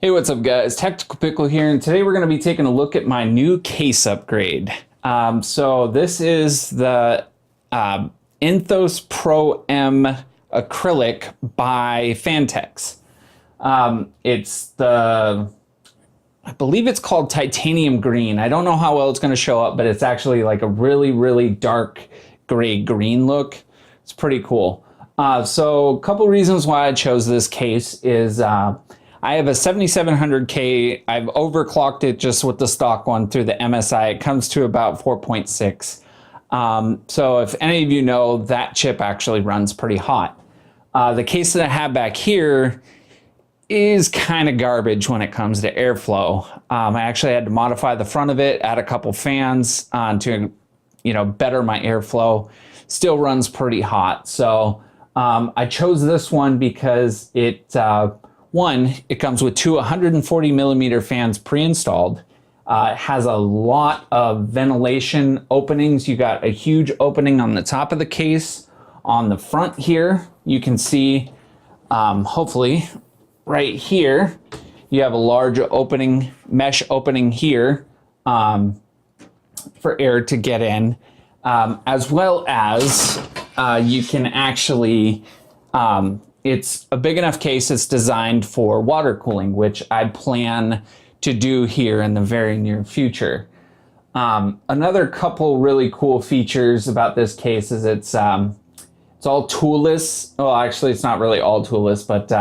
Hey, what's up guys? Tactical Pickle here, and today we're going to be taking a look at my new case upgrade. So this is the Enthoo Pro M Acrylic by Phanteks. It's the, I believe it's called titanium green. I don't know how well it's going to show up, but it's actually like a really, really dark gray green look. It's pretty cool. So a couple reasons why I chose this case is I have a 7700K. I've overclocked it just with the stock one through the MSI. It comes to about 4.6. So if any of you know, that chip actually runs pretty hot. The case that I have back here is kind of garbage when it comes to airflow. I actually had to modify the front of it, add a couple fans to, better my airflow. Still runs pretty hot. So I chose this one because it comes with two 140 millimeter fans pre-installed. It has a lot of ventilation openings. You got a huge opening on the top of the case. On the front here, you can see, hopefully, right here, you have a large opening, mesh opening here for air to get in, as well as you can actually, it's a big enough case it's designed for water cooling, which I plan to do here in the very near future. Another couple really cool features about this case is it's all toolless. Well, actually, it's not really all toolless, but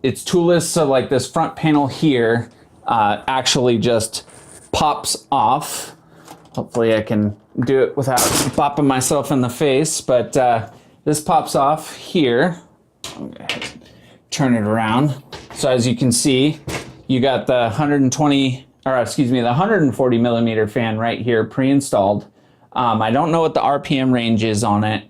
it's toolless. So like this front panel here actually just pops off. Hopefully I can do it without bopping myself in the face, but this pops off here. I'm gonna turn it around. So as you can see, you got the 140 millimeter fan right here pre-installed. I don't know what the RPM range is on it,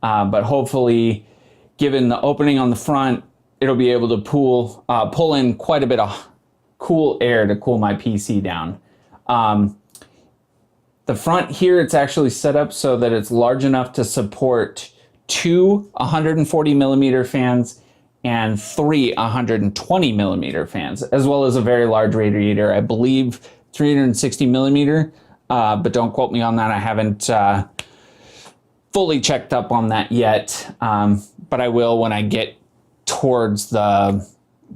but hopefully, given the opening on the front, it'll be able to pull in quite a bit of cool air to cool my PC down. The front here, it's actually set up so that it's large enough to support two 140 millimeter fans and three 120 millimeter fans, as well as a very large radiator. I believe 360 millimeter, but don't quote me on that. I haven't fully checked up on that yet, but I will when I get towards the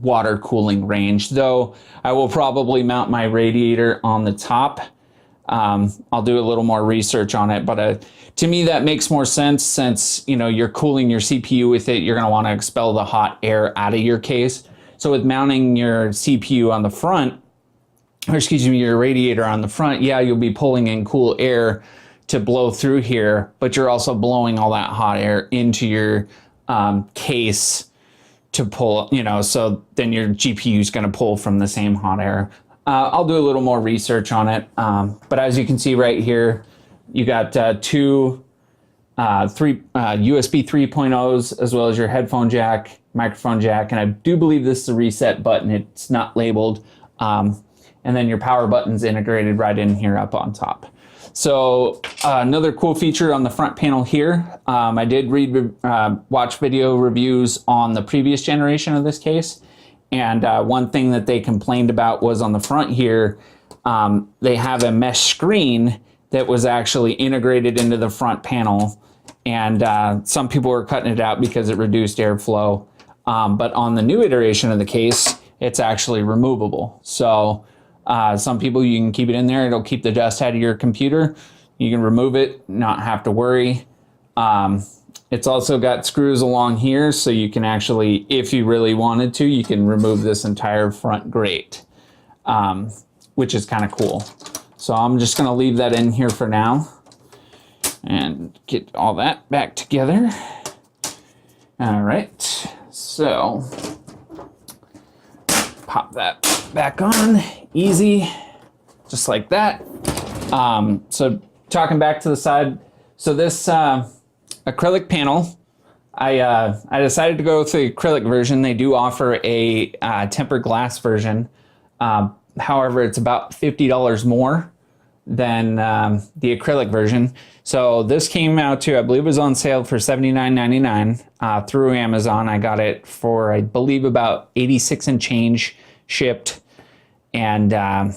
water cooling range, though I will probably mount my radiator on the top. I'll do a little more research on it, but to me that makes more sense since you're cooling your CPU with it. You're going to want to expel the hot air out of your case. So with mounting your CPU on the front, or excuse me, your radiator on the front, yeah, you'll be pulling in cool air to blow through here, but you're also blowing all that hot air into your case to pull, so then your GPU is going to pull from the same hot air. I'll do a little more research on it, but as you can see right here, you got two USB 3.0s as well as your headphone jack, microphone jack, and I do believe this is a reset button. It's not labeled, and then your power button's integrated right in here up on top. So another cool feature on the front panel here, I did watch video reviews on the previous generation of this case. And one thing that they complained about was on the front here, they have a mesh screen that was actually integrated into the front panel. And some people were cutting it out because it reduced airflow. But on the new iteration of the case, it's actually removable. So some people, you can keep it in there. It'll keep the dust out of your computer. You can remove it, not have to worry. It's also got screws along here, so you can actually, if you really wanted to, you can remove this entire front grate, which is kind of cool. So I'm just going to leave that in here for now and get all that back together. All right, so pop that back on, easy, just like that. So talking back to the side, so this acrylic panel, I decided to go with the acrylic version. They do offer a tempered glass version. However, it's about $50 more than the acrylic version. So this came out to, I believe it was on sale for $79.99 through Amazon. I got it for, I believe, about 86 and change shipped. And I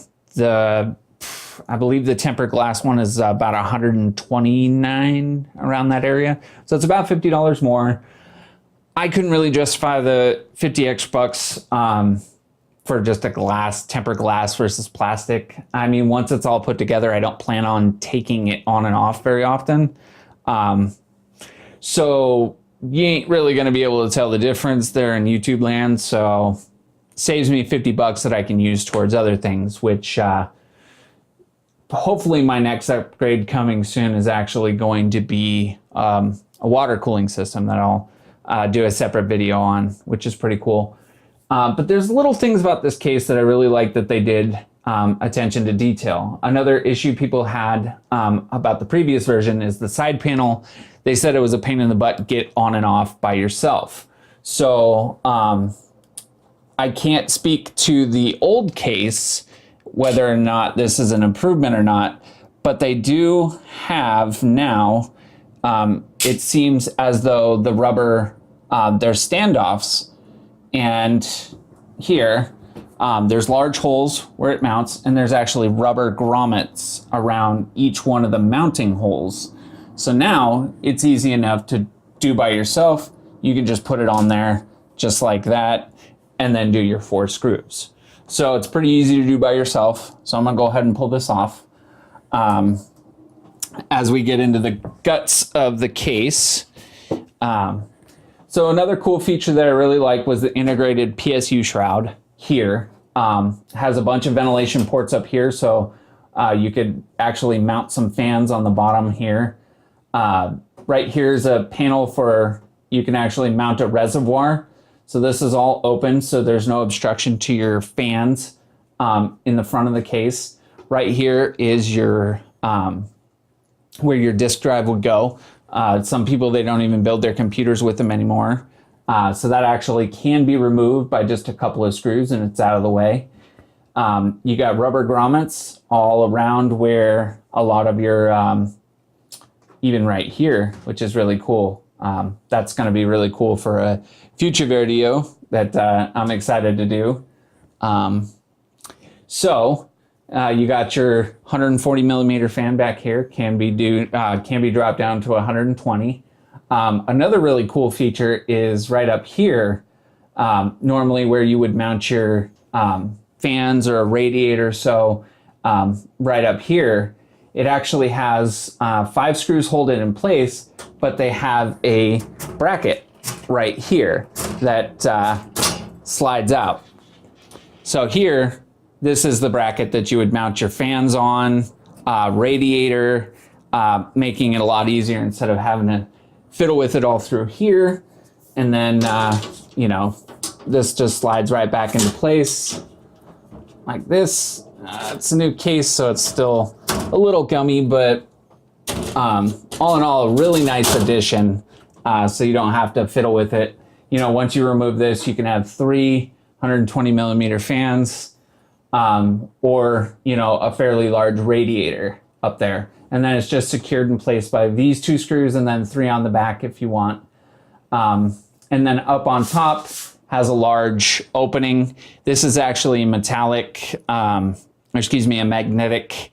believe the tempered glass one is about 129 around that area. So it's about $50 more. I couldn't really justify the 50 extra bucks for just a tempered glass versus plastic. I mean, once it's all put together, I don't plan on taking it on and off very often. So you ain't really gonna be able to tell the difference there in YouTube land. So saves me 50 bucks that I can use towards other things, which hopefully my next upgrade coming soon is actually going to be a water cooling system that I'll do a separate video on, which is pretty cool. But there's little things about this case that I really like that they did attention to detail. Another issue people had about the previous version is the side panel. They said it was a pain in the butt to get on and off by yourself. So I can't speak to the old case, whether or not this is an improvement or not, but they do have now, it seems as though the rubber, they're standoffs. And here, there's large holes where it mounts, and there's actually rubber grommets around each one of the mounting holes. So now it's easy enough to do by yourself. You can just put it on there just like that, and then do your 4 screws. So it's pretty easy to do by yourself. So I'm gonna go ahead and pull this off. As we get into the guts of the case, so another cool feature that I really like was the integrated PSU shroud here. Has a bunch of ventilation ports up here, so you could actually mount some fans on the bottom here. Right here is a panel for, you can actually mount a reservoir. So this is all open, so there's no obstruction to your fans in the front of the case. Right here is your where your disk drive would go. Some people, they don't even build their computers with them anymore. So that actually can be removed by just a couple of screws and it's out of the way. You got rubber grommets all around where a lot of your, even right here, which is really cool. That's gonna be really cool for a future video that I'm excited to do. You got your 140 millimeter fan back here, can be dropped down to 120. Another really cool feature is right up here, normally where you would mount your fans or a radiator. So right up here, it actually has 5 screws hold it in place, but they have a bracket right here that slides out. So here, this is the bracket that you would mount your fans on, radiator, making it a lot easier instead of having to fiddle with it all through here. And then, this just slides right back into place like this. It's a new case, so it's still a little gummy, but all in all, a really nice addition. So you don't have to fiddle with it. Once you remove this, you can have 3 120 millimeter fans, or a fairly large radiator up there. And then it's just secured in place by these 2 screws and then 3 on the back if you want. And then up on top has a large opening. This is actually metallic, a magnetic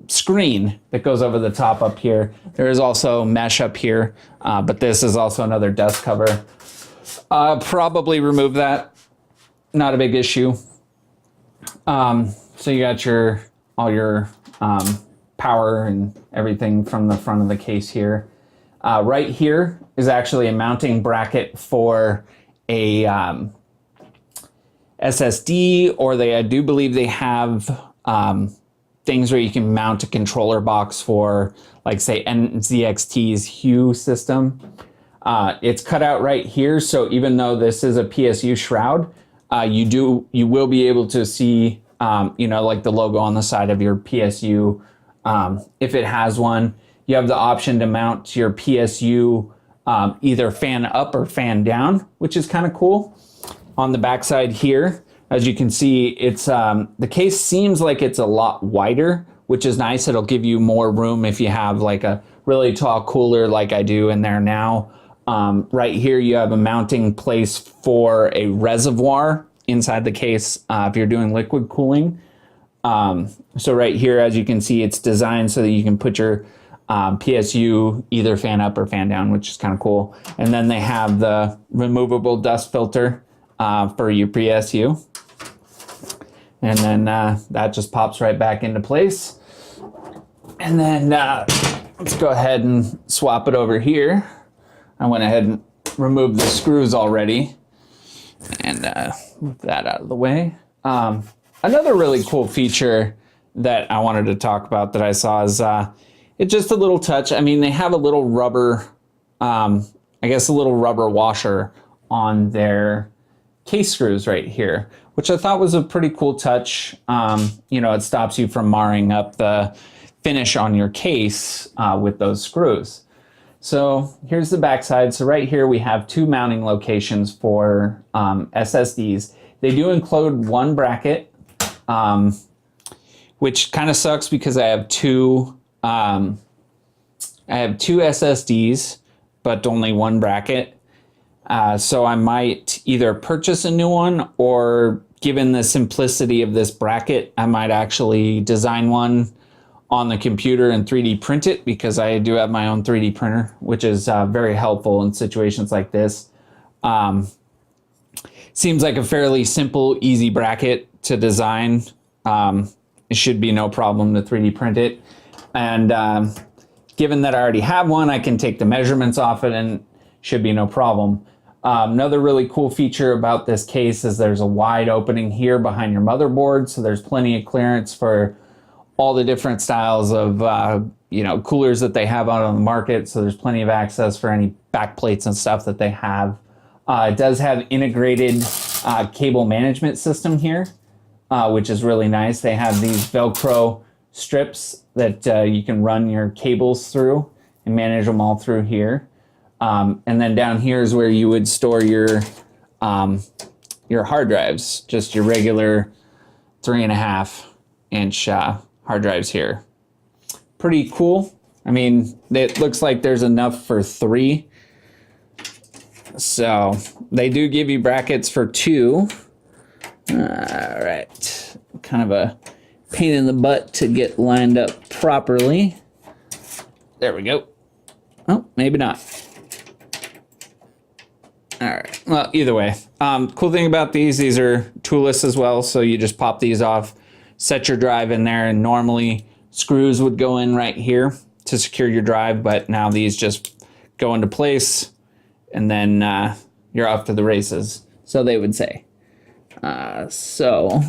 screen that goes over the top up here. There is also mesh up here, but this is also another dust cover. Probably remove that, not a big issue. So you got all your power and everything from the front of the case here. Right here is actually a mounting bracket for a SSD, or I do believe they have things where you can mount a controller box for, like, say, NZXT's Hue system. It's cut out right here, so even though this is a PSU shroud, you will be able to see, like the logo on the side of your PSU. If it has one, you have the option to mount your PSU either fan up or fan down, which is kind of cool. On the backside here, as you can see, it's the case seems like it's a lot wider, which is nice. It'll give you more room if you have like a really tall cooler like I do in there now. Right here you have a mounting place for a reservoir inside the case if you're doing liquid cooling. So right here, as you can see, it's designed so that you can put your PSU either fan up or fan down, which is kind of cool. And then they have the removable dust filter for your PSU. And then that just pops right back into place. And then let's go ahead and swap it over here. I went ahead and removed the screws already. And move that out of the way. Another really cool feature that I wanted to talk about that I saw is it's just a little touch. I mean, they have a little rubber, I guess a little rubber washer on their case screws right here, which I thought was a pretty cool touch. You know, it stops you from marring up the finish on your case with those screws. So here's the back side. So right here we have two mounting locations for SSDs. They do include one bracket, which kind of sucks because I have two SSDs, but only one bracket. So I might either purchase a new one, or given the simplicity of this bracket, I might actually design one on the computer and 3D print it, because I do have my own 3D printer, which is very helpful in situations like this. Seems like a fairly simple, easy bracket to design. It should be no problem to 3D print it. And given that I already have one, I can take the measurements off it and should be no problem. Another really cool feature about this case is there's a wide opening here behind your motherboard, so there's plenty of clearance for all the different styles of you know, coolers that they have out on the market. So there's plenty of access for any back plates and stuff that they have. It does have integrated cable management system here, which is really nice. They have these Velcro strips that you can run your cables through and manage them all through here. And then down here is where you would store your hard drives, just your regular 3.5-inch hard drives here. Pretty cool. I mean, it looks like there's enough for 3. So they do give you brackets for 2. All right, kind of a pain in the butt to get lined up properly. There we go. Oh, maybe not. All right, well, either way. Cool thing about these are toolless as well, so you just pop these off, set your drive in there, and normally screws would go in right here to secure your drive, but now these just go into place, and then you're off to the races, so they would say. All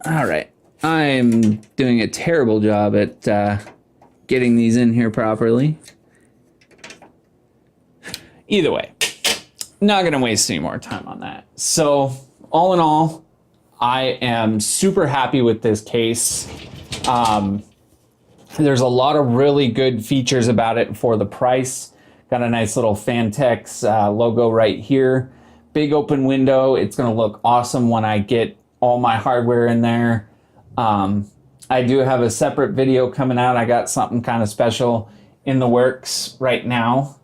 right, I'm doing a terrible job at getting these in here properly. Either way, not gonna waste any more time on that. So all in all, I am super happy with this case. There's a lot of really good features about it for the price. Got a nice little Phanteks logo right here. Big open window. It's gonna look awesome when I get all my hardware in there. I do have a separate video coming out. I got something kind of special in the works right now.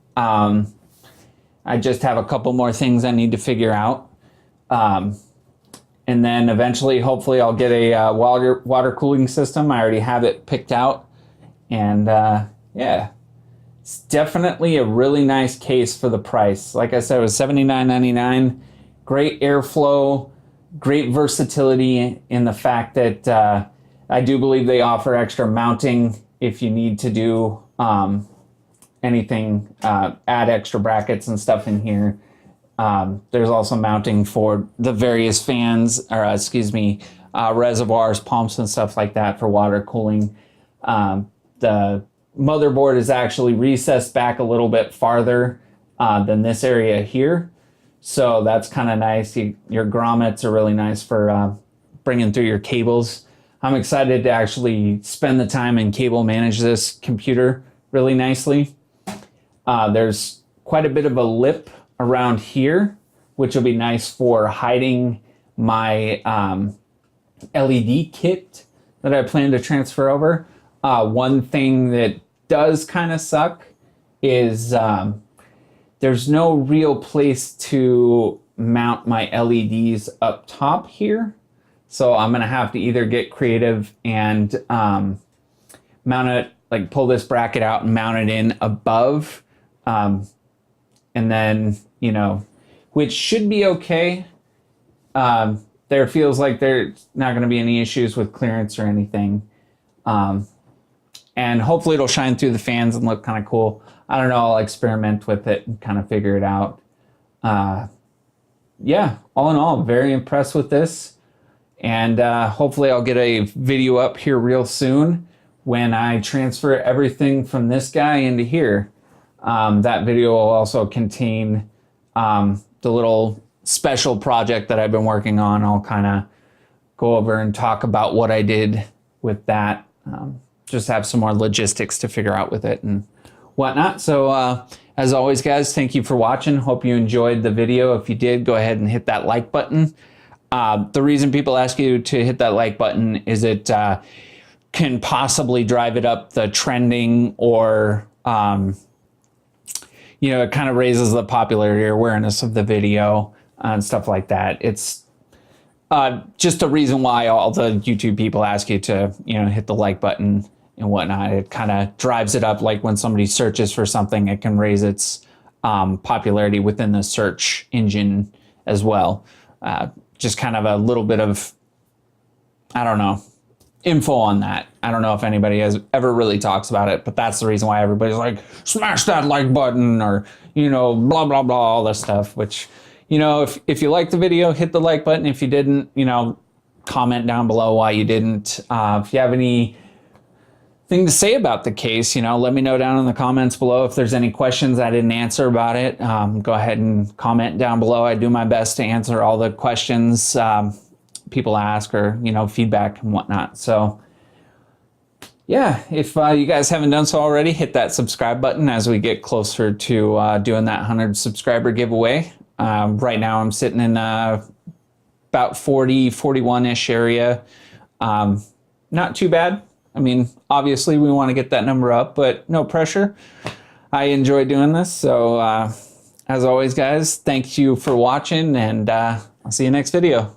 I just have a couple more things I need to figure out. And then eventually, hopefully, I'll get a water cooling system. I already have it picked out. And yeah, it's definitely a really nice case for the price. Like I said, it was $79.99. Great airflow, great versatility in the fact that I do believe they offer extra mounting if you need to do anything, add extra brackets and stuff in here. There's also mounting for the various fans, or reservoirs, pumps, and stuff like that for water cooling. The motherboard is actually recessed back a little bit farther than this area here. So that's kind of nice. Your grommets are really nice for bringing through your cables. I'm excited to actually spend the time and cable manage this computer really nicely. There's quite a bit of a lip around here, which will be nice for hiding my LED kit that I plan to transfer over. One thing that does kind of suck is there's no real place to mount my LEDs up top here. So I'm gonna have to either get creative and mount it, like pull this bracket out and mount it in above. And then, you know, which should be okay. There feels like there's not gonna be any issues with clearance or anything. And hopefully it'll shine through the fans and look kind of cool. I don't know, I'll experiment with it and kind of figure it out. Yeah, all in all, very impressed with this. And hopefully I'll get a video up here real soon when I transfer everything from this guy into here. That video will also contain the little special project that I've been working on. I'll kind of go over and talk about what I did with that. Just have some more logistics to figure out with it and whatnot. So as always, guys, thank you for watching. Hope you enjoyed the video. If you did, go ahead and hit that like button. The reason people ask you to hit that like button is it can possibly drive it up the trending, or you know, it kind of raises the popularity or awareness of the video and stuff like that. It's just a reason why all the YouTube people ask you to, you know, hit the like button and whatnot. It kind of drives it up. Like when somebody searches for something, it can raise its popularity within the search engine as well. Just kind of a little bit of, I don't know, info on that. I don't know if anybody has ever really talks about it, but that's the reason why everybody's like, smash that like button, or, you know, blah, blah, blah, all this stuff, which, you know, if you liked the video, hit the like button. If you didn't, you know, comment down below why you didn't. If you have anything to say about the case, you know, let me know down in the comments below. If there's any questions I didn't answer about it, go ahead and comment down below. I do my best to answer all the questions people ask, or, you know, feedback and whatnot. So yeah, if you guys haven't done so already, hit that subscribe button as we get closer to doing that 100 subscriber giveaway. Right now I'm sitting in about 40, 41-ish area. Not too bad. I mean, obviously we want to get that number up, but no pressure. I enjoy doing this. So as always, guys, thank you for watching, and I'll see you next video.